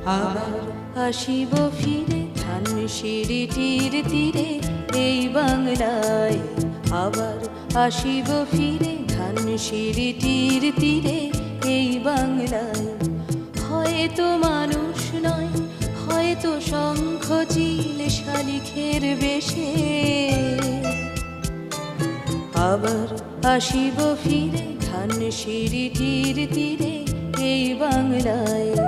আবার আসিব ফিরে ধানসিঁড়িটির তীরে এই বাংলায়। আবার আসিব ফিরে ধানসিঁড়িটির তীরে এই বাংলায়। হয়তো মানুষ নয়, হয়তো শঙ্খ চিল শালিখের বেশে। আবার আসিব ফিরে ধানসিঁড়িটির তীরে এই বাংলায়।